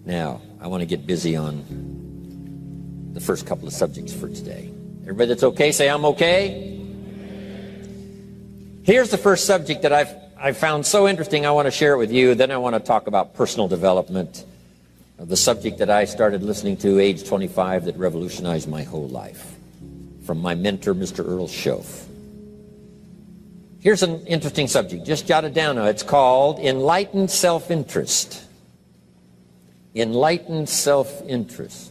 Now, I want to get busy on the first couple of subjects for today. Everybody that's okay, say I'm okay. Here's the first subject that I've found so interesting. I want to share it with you. Then I want to talk about personal development, the subject that I started listening to age 25 that revolutionized my whole life, from my mentor, Mr. Earl Schoaf. Here's an interesting subject. Just jot it down now. It's called enlightened self-interest. Enlightened self-interest.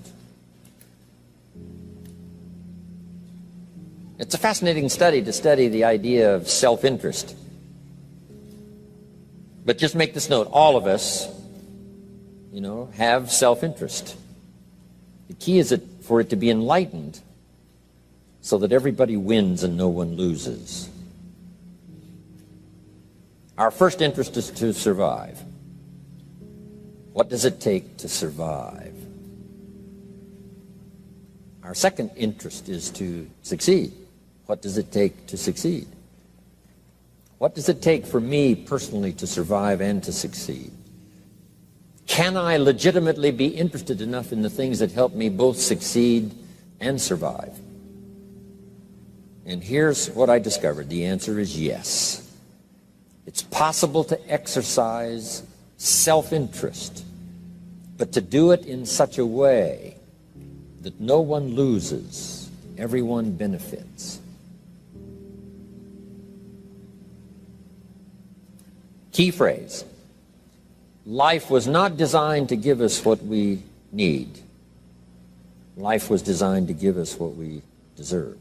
It's a fascinating study to study the idea of self-interest. But just make this note, all of us, have self-interest. The key is for it to be enlightened so that everybody wins and no one loses. Our first interest is to survive. What does it take to survive? Our second interest is to succeed. What does it take to succeed? What does it take for me personally to survive and to succeed? Can I legitimately be interested enough in the things that help me both succeed and survive? And here's what I discovered. The answer is yes. It's possible to exercise self-interest, but to do it in such a way that no one loses, everyone benefits. Key phrase. Life was not designed to give us what we need. Life was designed to give us what we deserve.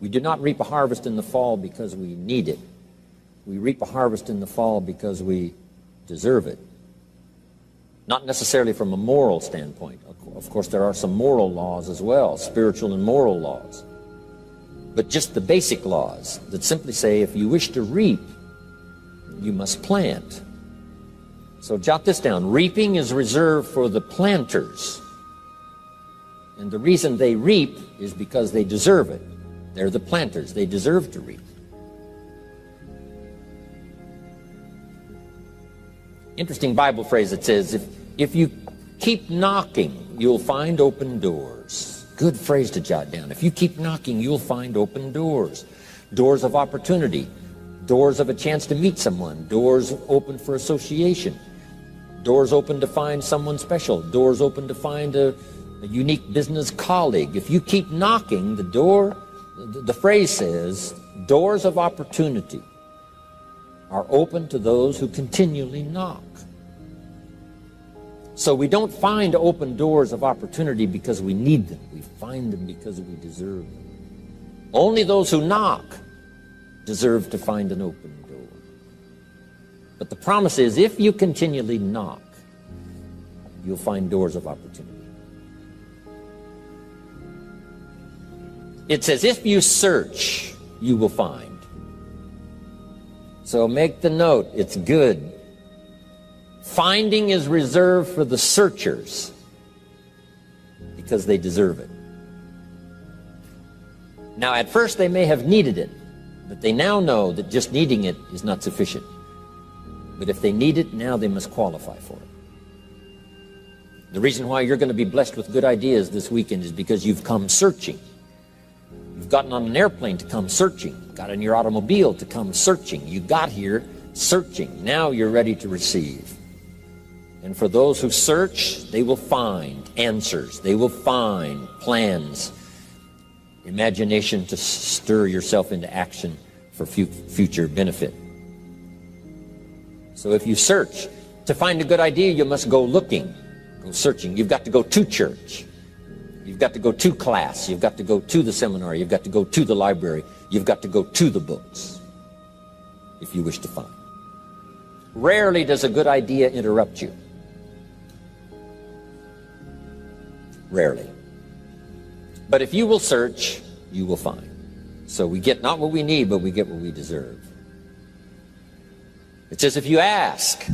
We do not reap a harvest in the fall because we need it. We reap a harvest in the fall because we deserve it. Not necessarily from a moral standpoint. Of course, there are some moral laws as well, spiritual and moral laws. But just the basic laws that simply say if you wish to reap, you must plant. So jot this down. Reaping is reserved for the planters. And the reason they reap is because they deserve it. They're the planters. They deserve to reap. Interesting Bible phrase that says, if you keep knocking, you'll find open doors. Good phrase to jot down. If you keep knocking, you'll find open doors. Doors of opportunity. Doors of a chance to meet someone. Doors open for association. Doors open to find someone special. Doors open to find a unique business colleague. If you keep knocking, the phrase says, doors of opportunity are open to those who continually knock. So we don't find open doors of opportunity because we need them. We find them because we deserve them. Only those who knock deserve to find an open door. But the promise is, if you continually knock, you'll find doors of opportunity. It says, if you search, you will find. So make the note, it's good. Finding is reserved for the searchers because they deserve it. Now, at first they may have needed it, but they now know that just needing it is not sufficient. But if they need it, now they must qualify for it. The reason why you're going to be blessed with good ideas this weekend is because you've come searching. You've gotten on an airplane to come searching. Got in your automobile to come searching. You got here searching. Now you're ready to receive. And for those who search, they will find answers. They will find plans, imagination to stir yourself into action for future benefit. So if you search to find a good idea, you must go looking, go searching. You've got to go to church. You've got to go to class. You've got to go to the seminar. You've got to go to the library. You've got to go to the books if you wish to find. Rarely does a good idea interrupt you. Rarely. But if you will search, you will find. So we get not what we need, but we get what we deserve. It says if you ask,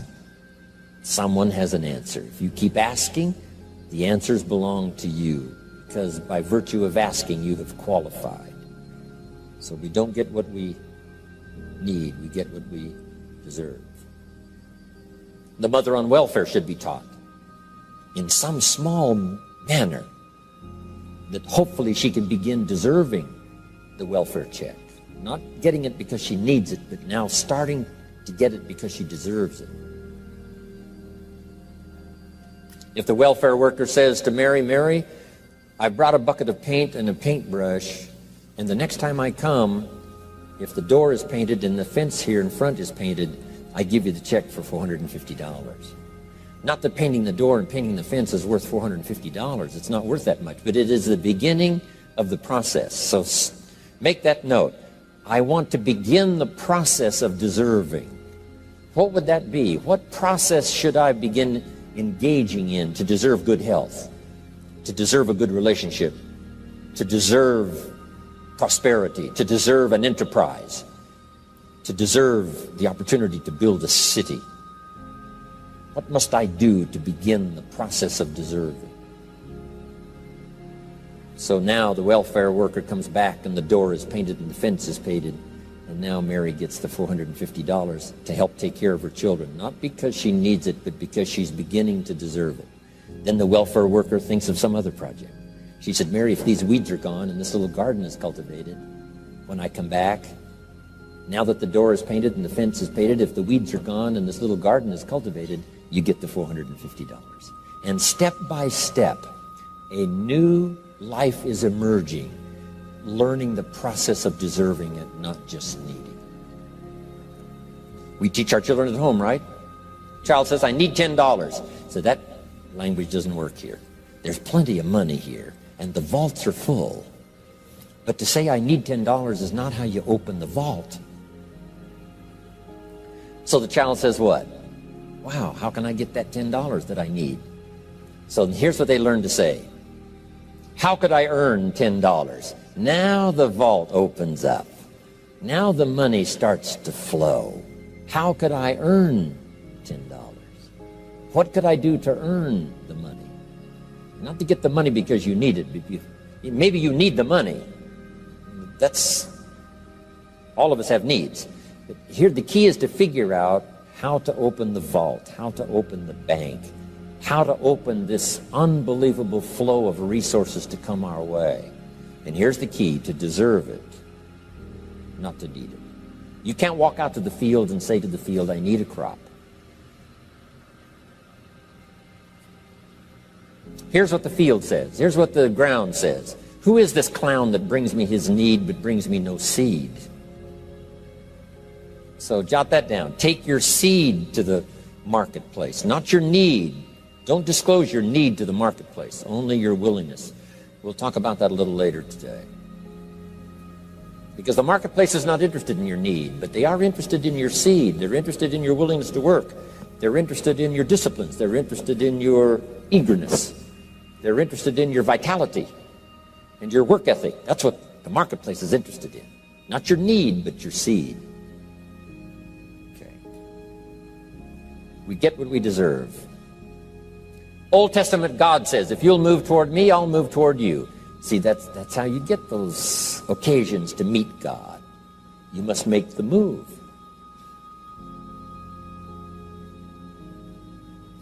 someone has an answer. If you keep asking, the answers belong to you, because by virtue of asking, you have qualified. So we don't get what we need, we get what we deserve. The mother on welfare should be taught in some small manner that hopefully she can begin deserving the welfare check. Not getting it because she needs it, but now starting to get it because she deserves it. If the welfare worker says to Mary, Mary, I brought a bucket of paint and a paintbrush, and the next time I come, if the door is painted and the fence here in front is painted, I give you the check for $450. Not that painting the door and painting the fence is worth $450. It's not worth that much, but it is the beginning of the process. So make that note. I want to begin the process of deserving. What would that be? What process should I begin engaging in to deserve good health, to deserve a good relationship, to deserve prosperity, to deserve an enterprise, to deserve the opportunity to build a city? What must I do to begin the process of deserving? So now the welfare worker comes back and the door is painted and the fence is painted, and now Mary gets the $450 to help take care of her children, not because she needs it, but because she's beginning to deserve it. Then the welfare worker thinks of some other project. She said, Mary, if these weeds are gone and this little garden is cultivated, when I come back, now that the door is painted and the fence is painted, if the weeds are gone and this little garden is cultivated, you get the $450. And step by step, a new life is emerging, learning the process of deserving it, not just needing. We teach our children at home, right? Child says, I need $10. So that language doesn't work here. There's plenty of money here, and the vaults are full. But to say I need $10 is not how you open the vault. So the child says what? Wow, how can I get that $10 that I need? So here's what they learn to say. How could I earn $10? Now the vault opens up. Now the money starts to flow. How could I earn $10? What could I do to earn the money? Not to get the money because you need it. Maybe you need the money. That's, all of us have needs. But here the key is to figure out how to open the vault, how to open the bank, how to open this unbelievable flow of resources to come our way. And here's the key: to deserve it, not to need it. You can't walk out to the field and say to the field, I need a crop. Here's what the field says. Here's what the ground says. Who is this clown that brings me his need but brings me no seed? So jot that down. Take your seed to the marketplace, not your need. Don't disclose your need to the marketplace, only your willingness. We'll talk about that a little later today. Because the marketplace is not interested in your need, but they are interested in your seed. They're interested in your willingness to work. They're interested in your disciplines. They're interested in your eagerness. They're interested in your vitality and your work ethic. That's what the marketplace is interested in. Not your need, but your seed. Okay. We get what we deserve. Old Testament God says, if you'll move toward me, I'll move toward you. See, that's how you get those occasions to meet God. You must make the move.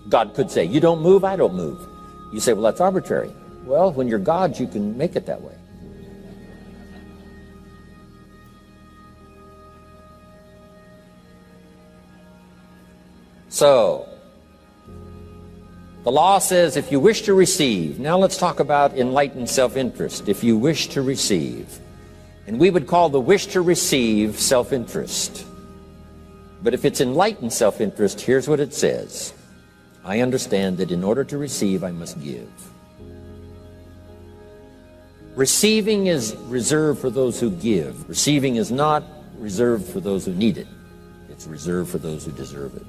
God could say, you don't move, I don't move. You say, well, that's arbitrary. Well, when you're God, you can make it that way. So, the law says if you wish to receive, now let's talk about enlightened self-interest. If you wish to receive, and we would call the wish to receive self-interest. But if it's enlightened self-interest, here's what it says. I understand that in order to receive, I must give. Receiving is reserved for those who give. Receiving is not reserved for those who need it. It's reserved for those who deserve it.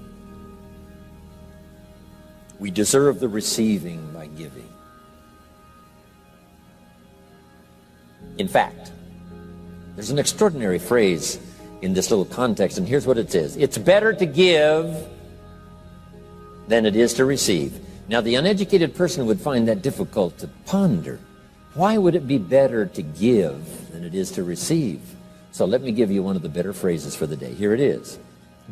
We deserve the receiving by giving. In fact, there's an extraordinary phrase in this little context, and here's what it says. It's better to give than it is to receive. Now, the uneducated person would find that difficult to ponder. Why would it be better to give than it is to receive? So let me give you one of the better phrases for the day. Here it is.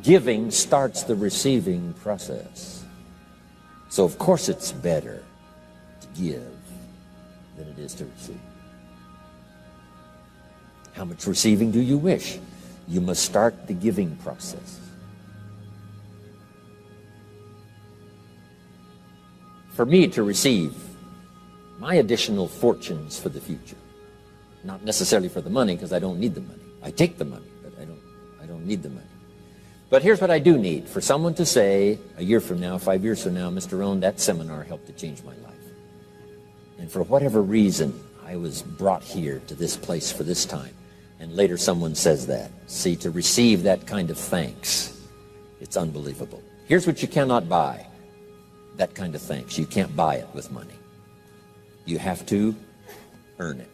Giving starts the receiving process. So of course it's better to give than it is to receive. How much receiving do you wish? You must start the giving process. For me to receive my additional fortunes for the future, not necessarily for the money, because I don't need the money. I take the money, but I don't need the money. But here's what I do need: for someone to say a year from now, 5 years from now, Mr. Rohn, that seminar helped to change my life. And for whatever reason, I was brought here to this place for this time. And later someone says that. See, to receive that kind of thanks, it's unbelievable. Here's what you cannot buy: that kind of thanks. You can't buy it with money. You have to earn it.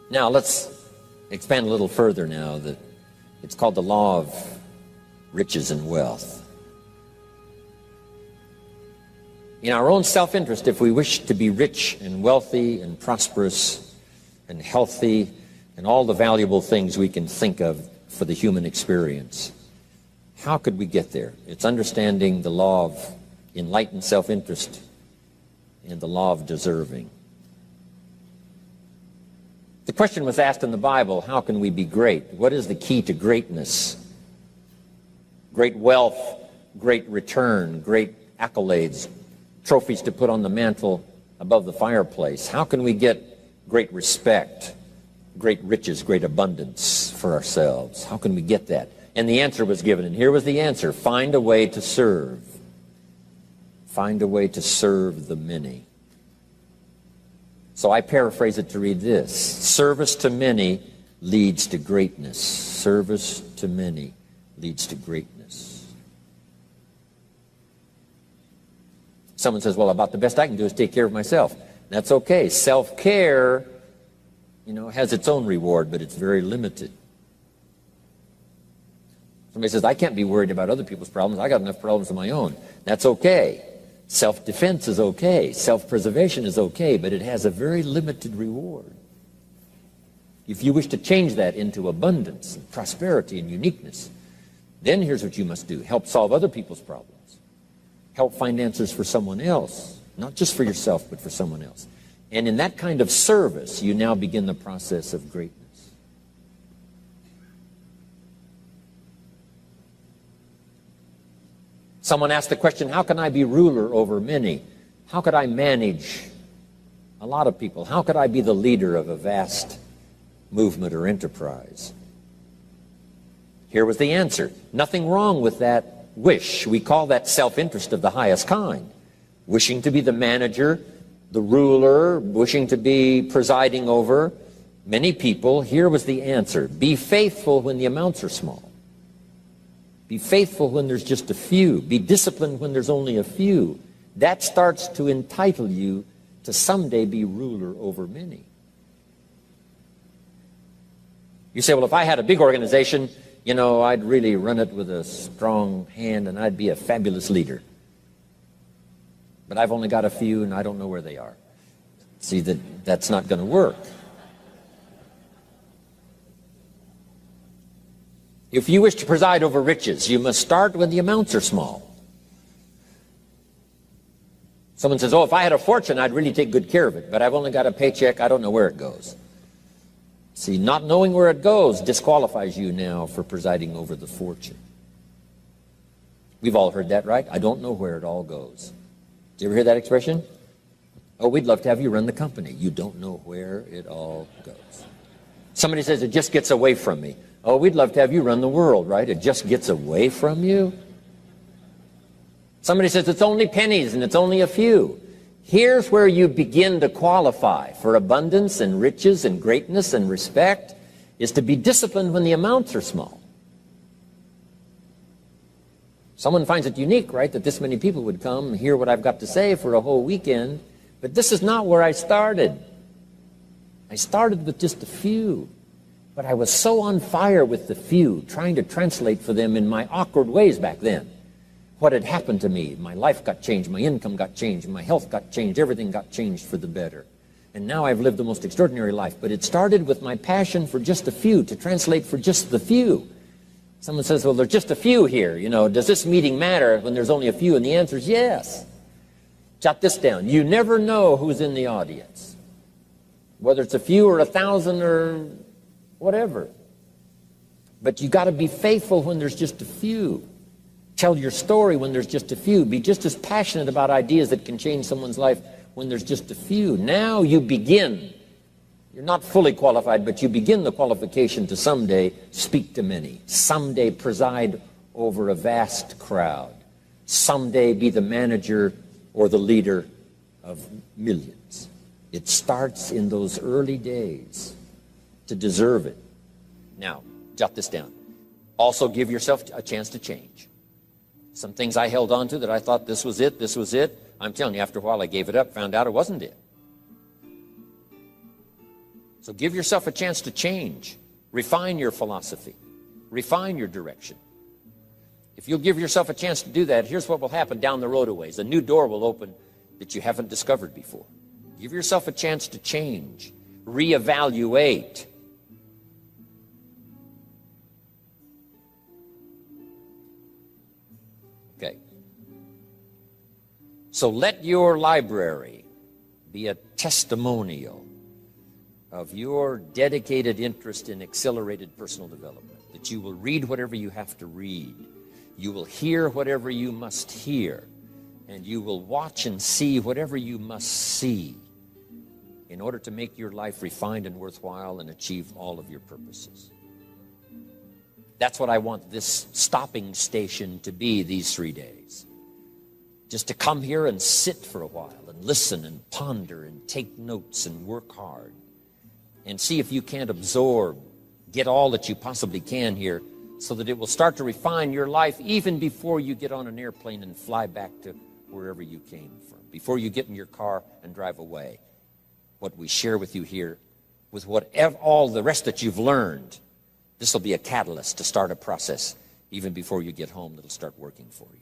Now let's expand a little further now. It's called the law of riches and wealth. In our own self-interest, if we wish to be rich and wealthy and prosperous and healthy and all the valuable things we can think of for the human experience, how could we get there? It's understanding the law of enlightened self-interest and the law of deserving. The question was asked in the Bible, how can we be great? What is the key to greatness? Great wealth, great return, great accolades, trophies to put on the mantle above the fireplace. How can we get great respect, great riches, great abundance for ourselves? How can we get that? And the answer was given, and here was the answer: find a way to serve. Find a way to serve the many. So I paraphrase it to read this: service to many leads to greatness. Service to many leads to greatness. Someone says, well, about the best I can do is take care of myself. That's okay. Self-care, has its own reward, but it's very limited. Somebody says, I can't be worried about other people's problems. I got enough problems of my own. That's okay. Self-defense is okay. Self-preservation is okay, but it has a very limited reward. If you wish to change that into abundance and prosperity and uniqueness, then here's what you must do: help solve other people's problems. Help find answers for someone else, not just for yourself, but for someone else. And in that kind of service, you now begin the process of greatness. Someone asked the question, how can I be ruler over many? How could I manage a lot of people? How could I be the leader of a vast movement or enterprise? Here was the answer: nothing wrong with that wish. We call that self-interest of the highest kind. Wishing to be the manager, the ruler, wishing to be presiding over many people. Here was the answer: be faithful when the amounts are small. Be faithful when there's just a few. Be disciplined when there's only a few. That starts to entitle you to someday be ruler over many. You say, well, if I had a big organization, I'd really run it with a strong hand and I'd be a fabulous leader. But I've only got a few and I don't know where they are. See, that's not going to work. If you wish to preside over riches, you must start when the amounts are small. Someone says, oh, if I had a fortune, I'd really take good care of it, but I've only got a paycheck, I don't know where it goes. See, not knowing where it goes disqualifies you now for presiding over the fortune. We've all heard that, right? I don't know where it all goes. Did you ever hear that expression? Oh, we'd love to have you run the company. You don't know where it all goes. Somebody says, it just gets away from me. Oh, we'd love to have you run the world, right? It just gets away from you. Somebody says, it's only pennies and it's only a few. Here's where you begin to qualify for abundance and riches and greatness and respect, is to be disciplined when the amounts are small. Someone finds it unique, right, that this many people would come and hear what I've got to say for a whole weekend, but this is not where I started. I started with just a few, but I was so on fire with the few, trying to translate for them in my awkward ways back then what had happened to me. My life got changed, my income got changed, my health got changed, everything got changed for the better. And now I've lived the most extraordinary life. But it started with my passion for just a few, to translate for just the few. Someone says, well, there's just a few here. You know, does this meeting matter when there's only a few? And the answer is yes. Jot this down. You never know who's in the audience, whether it's a few or 1,000 or whatever. But you got to be faithful when there's just a few. Tell your story when there's just a few. Be just as passionate about ideas that can change someone's life when there's just a few. Now you begin. You're not fully qualified, but you begin the qualification to someday speak to many, someday preside over a vast crowd, someday be the manager or the leader of millions. It starts in those early days to deserve it. Now, jot this down. Also give yourself a chance to change. Some things I held on to that I thought this was it, this was it. I'm telling you, after a while I gave it up, found out it wasn't it. So give yourself a chance to change. Refine your philosophy. Refine your direction. If you'll give yourself a chance to do that, here's what will happen down the road a ways. A new door will open that you haven't discovered before. Give yourself a chance to change. Reevaluate. Okay. So let your library be a testimonial of your dedicated interest in accelerated personal development, that you will read whatever you have to read, you will hear whatever you must hear, and you will watch and see whatever you must see in order to make your life refined and worthwhile and achieve all of your purposes. That's what I want this stopping station to be these 3 days. Just to come here and sit for a while and listen and ponder and take notes and work hard and see if you can't absorb, get all that you possibly can here so that it will start to refine your life even before you get on an airplane and fly back to wherever you came from, before you get in your car and drive away. What we share with you here, with whatever, all the rest that you've learned, this will be a catalyst to start a process even before you get home that'll start working for you.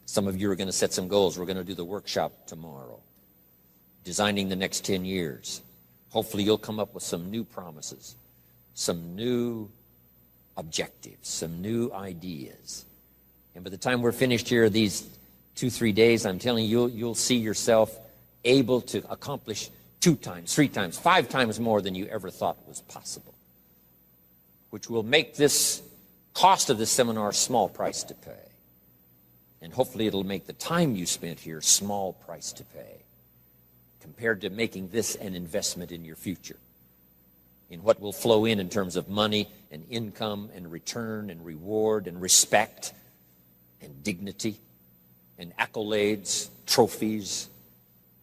Some of you are going to set some goals. We're going to do the workshop tomorrow, designing the next 10 years. Hopefully you'll come up with some new promises, some new objectives, some new ideas. And by the time we're finished here, these 2-3 days, I'm telling you, you'll see yourself able to accomplish 2 times, 3 times, 5 times more than you ever thought was possible, which will make this cost of this seminar a small price to pay. And hopefully it'll make the time you spent here small price to pay compared to making this an investment in your future, in what will flow in terms of money and income and return and reward and respect and dignity and accolades, trophies,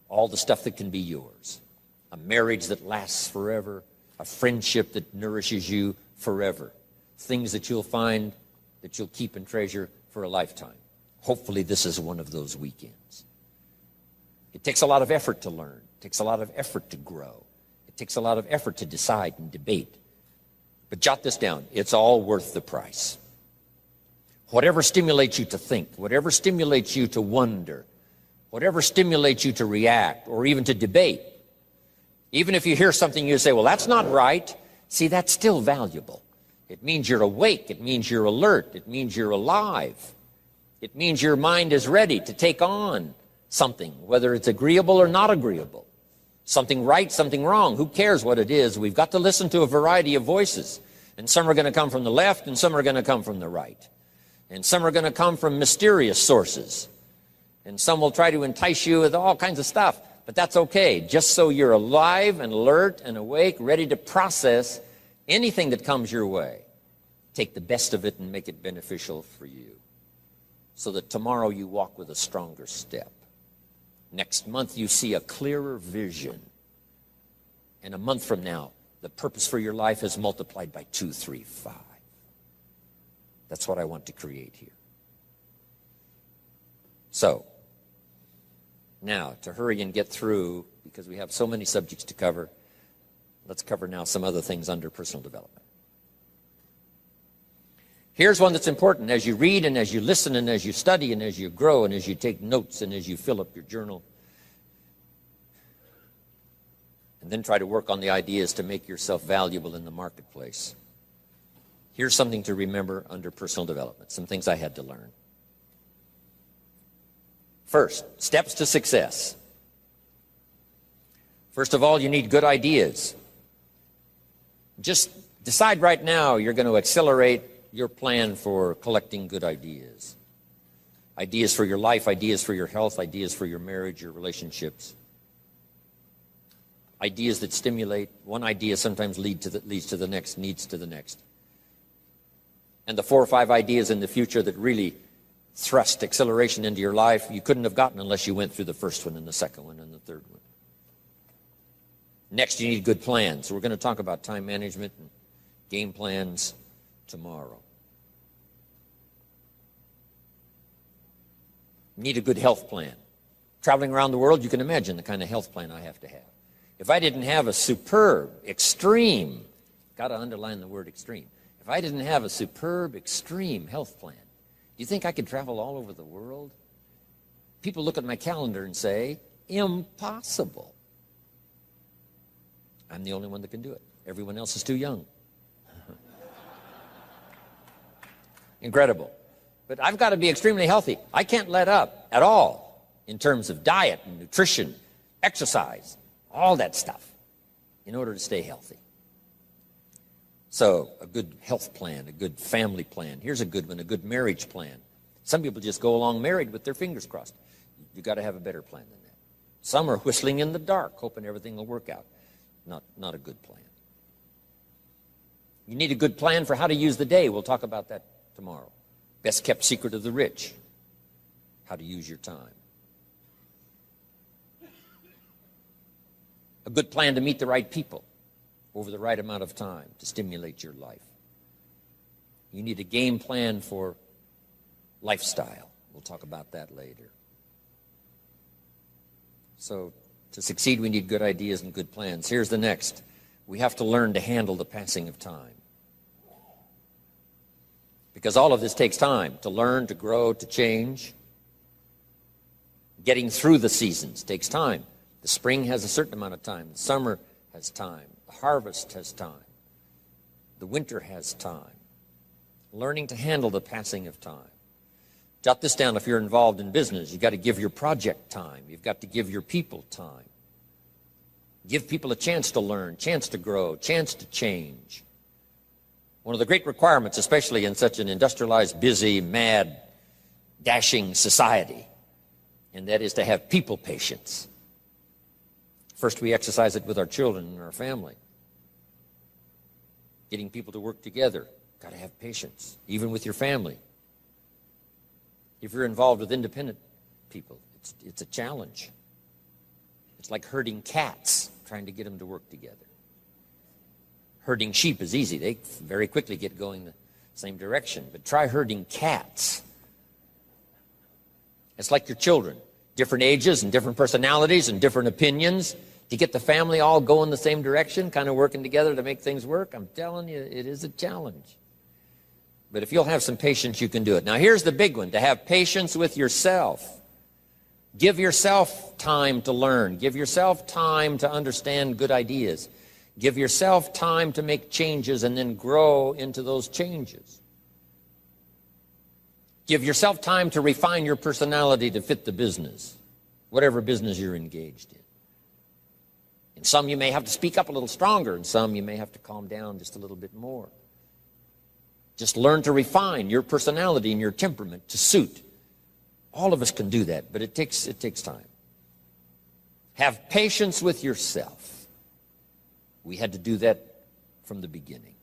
all the stuff that can be yours. A marriage that lasts forever, a friendship that nourishes you forever, things that you'll find that you'll keep and treasure for a lifetime. Hopefully this is one of those weekends. It takes a lot of effort to learn. It takes a lot of effort to grow. It takes a lot of effort to decide and debate. But jot this down. It's all worth the price. Whatever stimulates you to think, whatever stimulates you to wonder, whatever stimulates you to react or even to debate, even if you hear something you say, well, that's not right, see, that's still valuable. It means you're awake. It means you're alert. It means you're alive. It means your mind is ready to take on something, whether it's agreeable or not agreeable. Something right, something wrong. Who cares what it is? We've got to listen to a variety of voices. And some are going to come from the left and some are going to come from the right. And some are going to come from mysterious sources. And some will try to entice you with all kinds of stuff. But that's okay, just so you're alive and alert and awake, ready to process anything that comes your way. Take the best of it and make it beneficial for you, so that tomorrow you walk with a stronger step. Next month you see a clearer vision. And a month from now, the purpose for your life is multiplied by 2, 3, 5. That's what I want to create here. So, now, to hurry and get through, because we have so many subjects to cover, let's cover now some other things under personal development. Here's one that's important as you read and as you listen and as you study and as you grow and as you take notes and as you fill up your journal. and then try to work on the ideas to make yourself valuable in the marketplace. Here's something to remember under personal development, some things I had to learn. First, steps to success. First of all, you need good ideas. Just decide right now you're going to accelerate your plan for collecting good ideas. Ideas for your life, ideas for your health, ideas for your marriage, your relationships. Ideas that stimulate. One idea sometimes leads to the next, needs to the next. And the 4 or 5 ideas in the future that really thrust acceleration into your life, you couldn't have gotten unless you went through the first one and the second one and the third one. Next, you need good plans. So we're going to talk about time management and game plans tomorrow. You need a good health plan. Traveling around the world, you can imagine the kind of health plan I have to have. If I didn't have a superb, extreme, got to underline the word extreme, if I didn't have a superb, extreme health plan, do you think I could travel all over the world? People look at my calendar and say, impossible. I'm the only one that can do it. Everyone else is too young. Incredible. But I've got to be extremely healthy. I can't let up at all in terms of diet and nutrition, exercise, all that stuff in order to stay healthy. So a good health plan, a good family plan. Here's a good one, a good marriage plan. Some people just go along married with their fingers crossed. You've got to have a better plan than that. Some are whistling in the dark, hoping everything will work out. Not a good plan. You need a good plan for how to use the day. We'll talk about that tomorrow. Best kept secret of the rich, how to use your time. A good plan to meet the right people over the right amount of time to stimulate your life. You need a game plan for lifestyle. We'll talk about that later. So to succeed, we need good ideas and good plans. Here's the next. We have to learn to handle the passing of time. Because all of this takes time to learn, to grow, to change. Getting through the seasons takes time. The spring has a certain amount of time. The summer has time. The harvest has time. The winter has time. Learning to handle the passing of time. Jot this down if you're involved in business. You've got to give your project time. You've got to give your people time. Give people a chance to learn, chance to grow, chance to change. One of the great requirements, especially in such an industrialized, busy, mad, dashing society, and that is to have people patience. First, we exercise it with our children and our family. Getting people to work together, got to have patience, even with your family. If you're involved with independent people, it's a challenge. It's like herding cats, trying to get them to work together. Herding sheep is easy. They very quickly get going the same direction. But try herding cats. It's like your children. Different ages and different personalities and different opinions. To get the family all going the same direction, kind of working together to make things work, I'm telling you, it is a challenge. But if you'll have some patience, you can do it. Now, here's the big one, to have patience with yourself. Give yourself time to learn. Give yourself time to understand good ideas. Give yourself time to make changes and then grow into those changes. Give yourself time to refine your personality to fit the business, whatever business you're engaged in. In some, you may have to speak up a little stronger. In some, you may have to calm down just a little bit more. Just learn to refine your personality and your temperament to suit. All of us can do that, but it takes time. Have patience with yourself. We had to do that from the beginning.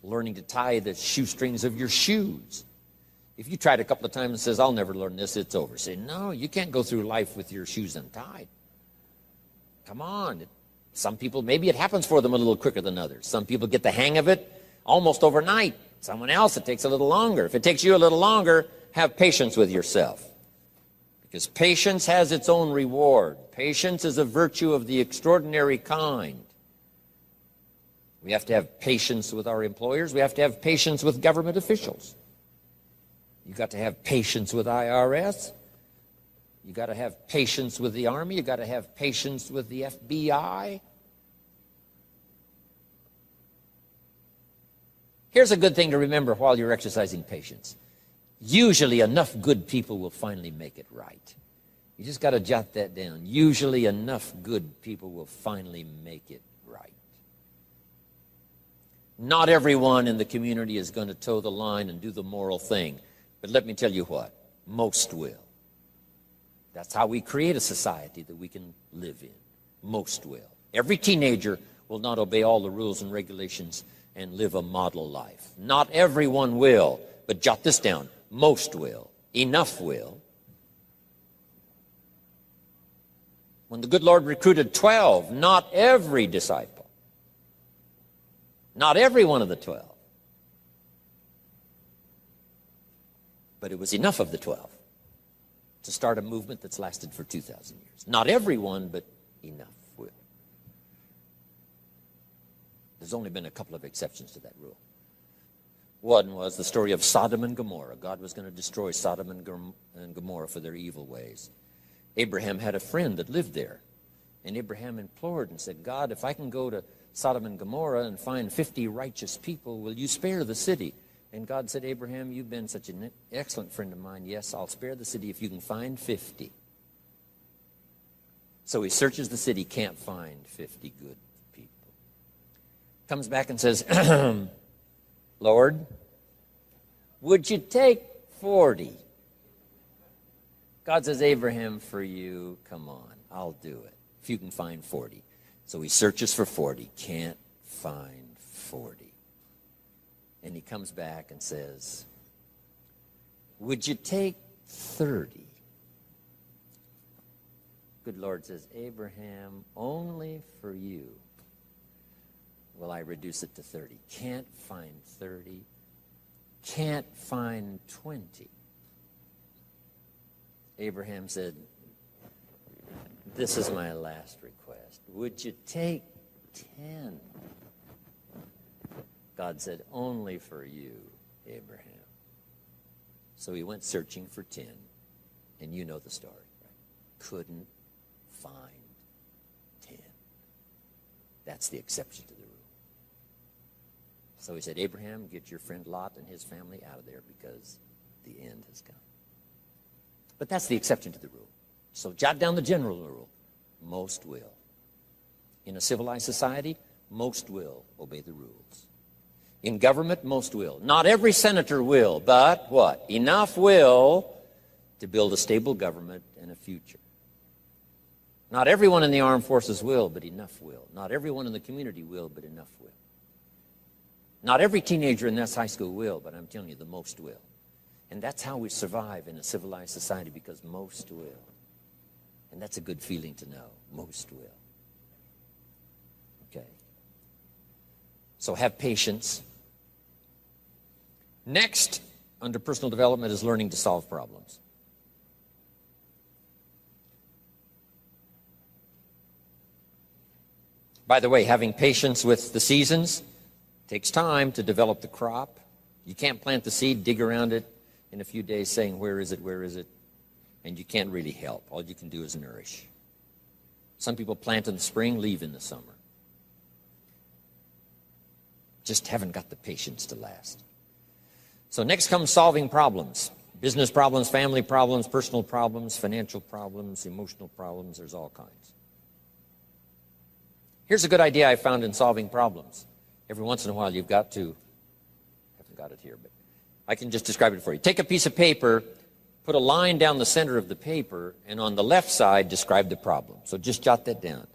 Learning to tie the shoestrings of your shoes. If you tried a couple of times and says, I'll never learn this, it's over. Say, no, you can't go through life with your shoes untied. Come on. Some people, maybe it happens for them a little quicker than others. Some people get the hang of it almost overnight. Someone else, it takes a little longer. If it takes you a little longer, have patience with yourself. Because patience has its own reward. Patience is a virtue of the extraordinary kind. We have to have patience with our employers. We have to have patience with government officials. You've got to have patience with IRS. You've got to have patience with the Army. You've got to have patience with the FBI. Here's a good thing to remember while you're exercising patience. Usually enough good people will finally make it right. You just got to jot that down. Usually enough good people will finally make it right. Not everyone in the community is going to toe the line and do the moral thing. But let me tell you what, most will. That's how we create a society that we can live in. Most will. Every teenager will not obey all the rules and regulations and live a model life. Not everyone will, but jot this down. Most will. Enough will. When the good Lord recruited 12, not every disciple, not every one of the 12, but it was enough of the 12 to start a movement that's lasted for 2,000 years. Not everyone, but enough will. There's only been a couple of exceptions to that rule. One was the story of Sodom and Gomorrah. God was going to destroy Sodom and Gomorrah for their evil ways. Abraham had a friend that lived there. And Abraham implored and said, God, if I can go to Sodom and Gomorrah and find 50 righteous people, will you spare the city? And God said, Abraham, you've been such an excellent friend of mine. Yes, I'll spare the city if you can find 50. So he searches the city, can't find 50 good people. Comes back and says, Lord, would you take 40? God says, Abraham, for you, come on, I'll do it. If you can find 40. So he searches for 40, can't find 40. And he comes back and says, would you take 30? Good Lord says, Abraham, only for you will I reduce it to 30. Can't find 30. Can't find 20. Abraham said, this is my last request. Would you take 10? God said, only for you, Abraham. So he went searching for 10, and you know the story, right? Couldn't find 10. That's the exception to the rule. So he said, Abraham, get your friend Lot and his family out of there because the end has come. But that's the exception to the rule. So jot down the general rule. Most will. In a civilized society, most will obey the rules. In government, most will. Not every senator will, but what? Enough will to build a stable government and a future. Not everyone in the armed forces will, but enough will. Not everyone in the community will, but enough will. Not every teenager in this high school will, but I'm telling you, the most will. And that's how we survive in a civilized society, because most will. And that's a good feeling to know. Most will. Okay. So have patience. Next, under personal development, is learning to solve problems. By the way, having patience with the seasons takes time to develop the crop. You can't plant the seed, dig around it in a few days saying, where is it, where is it? And you can't really help. All you can do is nourish. Some people plant in the spring, leave in the summer. Just haven't got the patience to last. So next comes solving problems. Business problems, family problems, personal problems, financial problems, emotional problems. There's all kinds. Here's a good idea I found in solving problems. Every once in a while you've got to, I haven't got it here, but I can just describe it for you. Take a piece of paper, put a line down the center of the paper, and on the left side describe the problem. So just jot that down.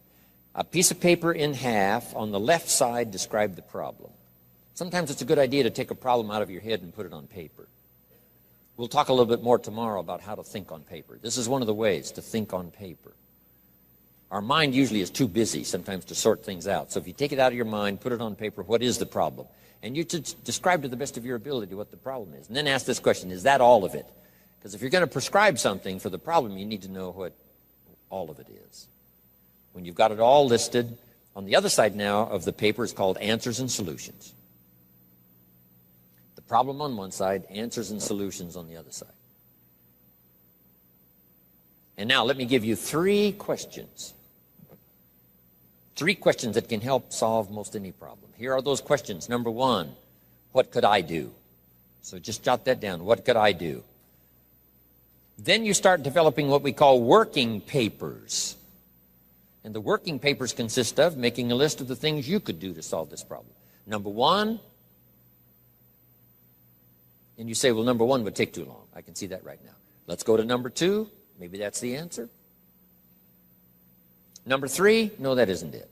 A piece of paper in half, on the left side describe the problem. Sometimes it's a good idea to take a problem out of your head and put it on paper. We'll talk a little bit more tomorrow about how to think on paper. This is one of the ways to think on paper. Our mind usually is too busy sometimes to sort things out. So if you take it out of your mind, put it on paper, what is the problem? And you describe to the best of your ability what the problem is. And then ask this question, is that all of it? Because if you're going to prescribe something for the problem, you need to know what all of it is. When you've got it all listed, on the other side now of the paper is called answers and solutions. The problem on one side, answers and solutions on the other side. And now let me give you 3 questions. 3 questions that can help solve most any problem. Here are those questions. Number 1, What could I do? So just jot that down. What could I do? Then you start developing what we call working papers. And the working papers consist of making a list of the things you could do to solve this problem. Number one, and you say, well, number one would take too long. I can see that right now. Let's go to number two. Maybe that's the answer. Number three, no, that isn't it.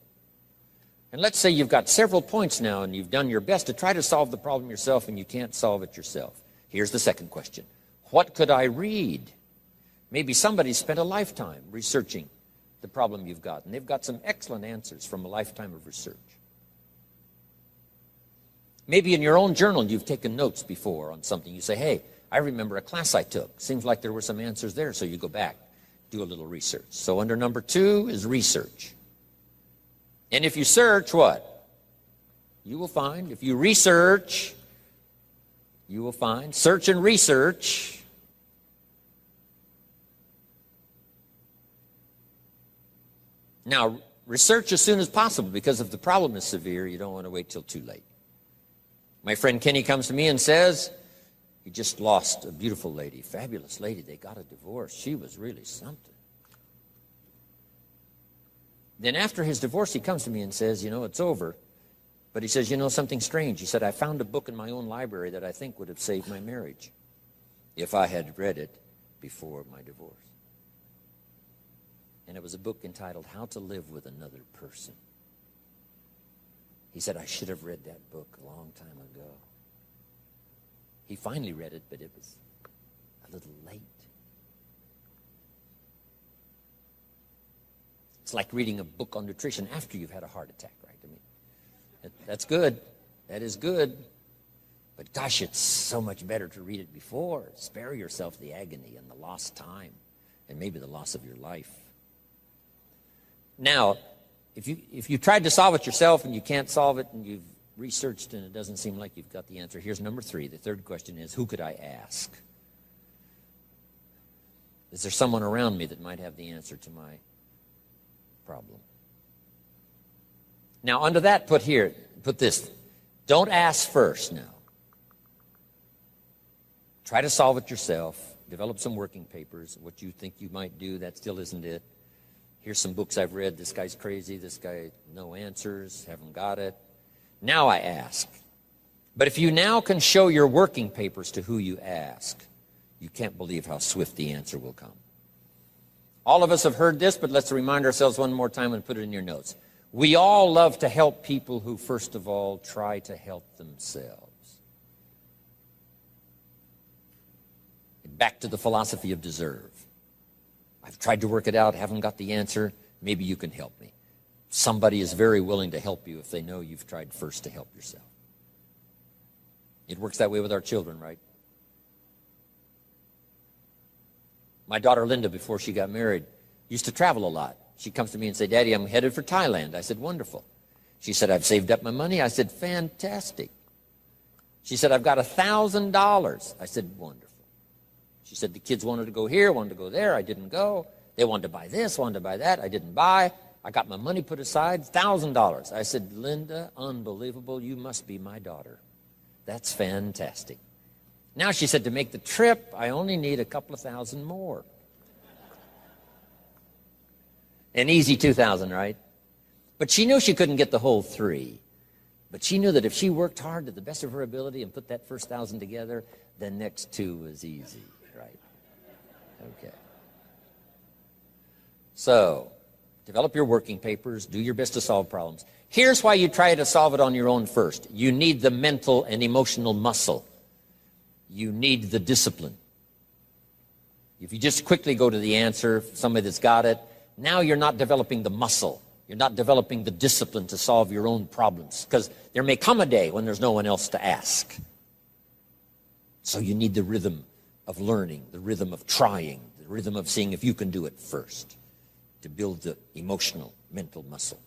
And let's say you've got several points now and you've done your best to try to solve the problem yourself and you can't solve it yourself. Here's the second question. What could I read? Maybe somebody spent a lifetime researching the problem you've got, and they've got some excellent answers from a lifetime of research. Maybe in your own journal you've taken notes before on something. You say, hey, I remember a class I took. Seems like there were some answers there, so you go back, do a little research. So under number two is research. And if you search, what? You will find. If you research, you will find. Search and research. Now, research as soon as possible, because if the problem is severe, you don't want to wait till too late. My friend Kenny comes to me and says, he just lost a beautiful lady, fabulous lady. They got a divorce. She was really something. Then after his divorce, he comes to me and says, it's over. But he says, something strange. He said, I found a book in my own library that I think would have saved my marriage if I had read it before my divorce. And it was a book entitled How to Live with Another Person. He said, I should have read that book a long time ago. He finally read it, but it was a little late. It's like reading a book on nutrition after you've had a heart attack, right? I mean, that's good. That is good. But gosh, it's so much better to read it before. Spare yourself the agony and the lost time and maybe the loss of your life. Now, if you tried to solve it yourself and you can't solve it and you've researched and it doesn't seem like you've got the answer, here's number three. The third question is, who could I ask? Is there someone around me that might have the answer to my problem? Now, under that, put this. Don't ask first now. Try to solve it yourself. Develop some working papers. What you think you might do, that still isn't it. Here's some books I've read. This guy's crazy. This guy, no answers, haven't got it. Now I ask. But if you now can show your working papers to who you ask, you can't believe how swift the answer will come. All of us have heard this, but let's remind ourselves one more time and put it in your notes. We all love to help people who, first of all, try to help themselves. Back to the philosophy of deserve. I've tried to work it out, haven't got the answer. Maybe you can help me. Somebody is very willing to help you if they know you've tried first to help yourself. It works that way with our children, right? My daughter Linda, before she got married, used to travel a lot. She comes to me and said, Daddy, I'm headed for Thailand. I said, wonderful. She said, I've saved up my money. I said, fantastic. She said, I've got $1,000. I said, wonderful. She said, the kids wanted to go here, wanted to go there. I didn't go. They wanted to buy this, wanted to buy that. I didn't buy. I got my money put aside, $1,000. I said, Linda, unbelievable. You must be my daughter. That's fantastic. Now, she said, to make the trip, I only need a couple of thousand more. An easy 2,000, right? But she knew she couldn't get the whole 3. But she knew that if she worked hard to the best of her ability and put that first 1,000 together, the next 2 was easy, right? Okay. So, develop your working papers. Do your best to solve problems. Here's why you try to solve it on your own first. You need the mental and emotional muscle. You need the discipline. If you just quickly go to the answer, somebody that's got it, now you're not developing the muscle. You're not developing the discipline to solve your own problems, because there may come a day when there's no one else to ask. So you need the rhythm of learning, the rhythm of trying, the rhythm of seeing if you can do it first to build the emotional, mental muscle.